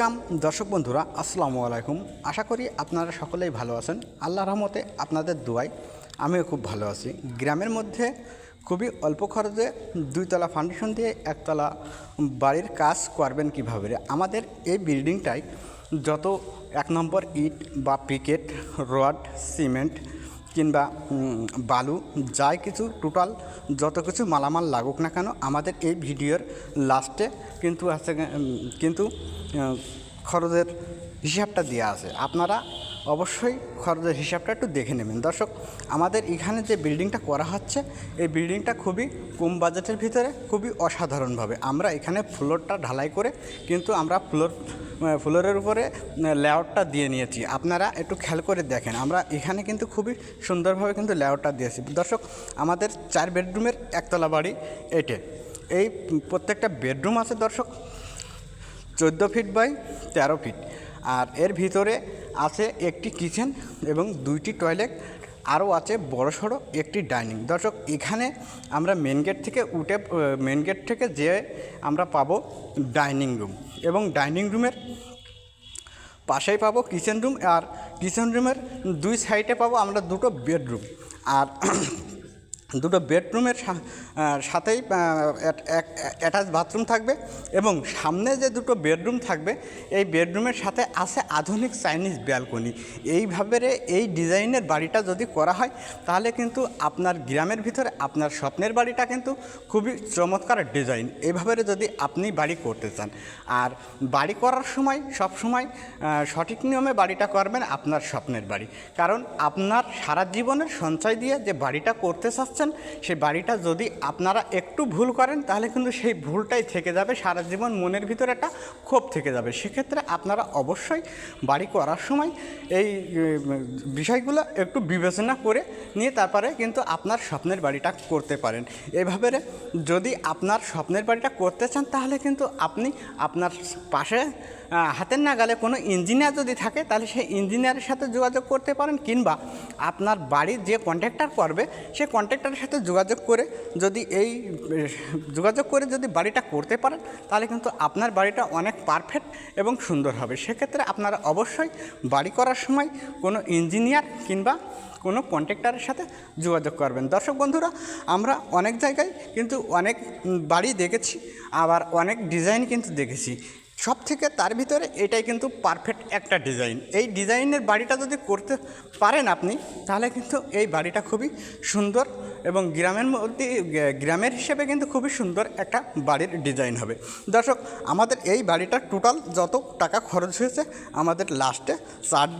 Welcome দর্শক বন্ধুরা, আসসালামু আলাইকুম। আশা করি আপনারা সকলেই ভালো আছেন। আল্লাহর রহমতে আপনাদের দোয়ায় আমিও খুব ভালো আছি। গ্রামের মধ্যে খুবই অল্প খরচে দুইতলা ফাউন্ডেশন দিয়ে একতলা বাড়ির কাজ করবেন কীভাবে। আমাদের এই বিল্ডিংটায় যত 1 নম্বর ইট বা পিকেট, রড, সিমেন্ট কিংবা বালু যাই কিছু টোটাল যত কিছু মালামাল লাগুক না কেন, আমাদের এই ভিডিওর লাস্টে কিন্তু খরচের হিসাবটা দেওয়া আছে। আপনারা অবশ্যই খরচের হিসাবটা একটু দেখে নেবেন। দর্শক, আমাদের এখানে যে বিল্ডিংটা করা হচ্ছে, এই বিল্ডিংটা খুবই কম বাজেটের ভিতরে খুবই অসাধারণভাবে আমরা এখানে ফ্লোরটা ঢালাই করে কিন্তু আমরা ফ্লোরের উপরে লেআউটটা দিয়ে নিয়েছি। আপনারা একটু খেয়াল করে দেখেন, আমরা এখানে কিন্তু খুবই সুন্দরভাবে কিন্তু লেআউটটা দিয়েছি। দর্শক, আমাদের 4 বেডরুমের একতলা বাড়ি এটে। এই প্রত্যেকটা বেডরুম আছে দর্শক 14 ফিট বাই 13 ফিট, আর এর ভিতরে আছে একটি কিচেন এবং 2টি টয়লেট, আরও আছে বড়সড় একটি ডাইনিং। দর্শক, এখানে আমরা মেন গেট থেকে যেয়ে আমরা পাবো ডাইনিং রুম এবং ডাইনিং রুমের পাশেই পাবো কিচেন রুম, আর কিচেন রুমের 2 সাইডে পাবো আমরা 2টো বেডরুম। আর 2টো বেডরুমের সাথেই অ্যাটাচ বাথরুম থাকবে এবং সামনে যে 2টো বেডরুম থাকবে, এই বেডরুমের সাথে আছে আধুনিক চাইনিজ ব্যালকনি। এইভাবে এই ডিজাইনের বাড়িটা যদি করা হয় তাহলে কিন্তু আপনার গ্রামের ভিতরে আপনার স্বপ্নের বাড়িটা কিন্তু খুবই চমৎকার ডিজাইন। এইভাবে যদি আপনি বাড়ি করতে চান, আর বাড়ি করার সময় সব সময় সঠিক নিয়মে বাড়িটা করবেন আপনার স্বপ্নের বাড়ি। কারণ আপনার সারা জীবনের সঞ্চয় দিয়ে যে বাড়িটা করতে চাচ্ছেন, সেই বাড়িটা যদি আপনারা একটু ভুল করেন তাহলে কিন্তু সেই ভুলটাই থেকে যাবে, সারা জীবন মনের ভিতরে একটা ক্ষোভ থেকে যাবে। সেক্ষেত্রে আপনারা অবশ্যই বাড়ি করার সময় এই বিষয়গুলো একটু বিবেচনা করে নিয়ে তারপরে কিন্তু আপনার স্বপ্নের বাড়িটা করতে পারেন। এভাবে যদি আপনার স্বপ্নের বাড়িটা করতে চান তাহলে কিন্তু আপনি আপনার পাশে হাতের নাগালে কোনো ইঞ্জিনিয়ার যদি থাকে তাহলে সেই ইঞ্জিনিয়ারের সাথে যোগাযোগ করতে পারেন, কিংবা আপনার বাড়ির যে কন্ট্রাক্টর করবে সেই কন্ট্রাক্টরের সাথে যোগাযোগ করে যদি বাড়িটা করতে পারেন তাহলে কিন্তু আপনার বাড়িটা অনেক পারফেক্ট এবং সুন্দর হবে। সেক্ষেত্রে আপনারা অবশ্যই বাড়ি করার সময় কোনো ইঞ্জিনিয়ার কিংবা কোনো কন্ট্রাক্টরের সাথে যোগাযোগ করবেন। দর্শক বন্ধুরা, আমরা অনেক জায়গায় কিন্তু অনেক বাড়ি দেখেছি, আবার অনেক ডিজাইন কিন্তু দেখেছি। সব থেকে তার ভিতরে এটাই কিন্তু পারফেক্ট একটা ডিজাইন। এই ডিজাইনের বাড়িটা যদি করতে পারেন আপনি, তাহলে কিন্তু এই বাড়িটা খুবই সুন্দর এবং গ্রামের হিসেবে কিন্তু খুবই সুন্দর একটা বাড়ির ডিজাইন হবে। দর্শক, আমাদের এই বাড়িটার টোটাল যত টাকা খরচ হয়েছে, আমাদের লাস্টে 4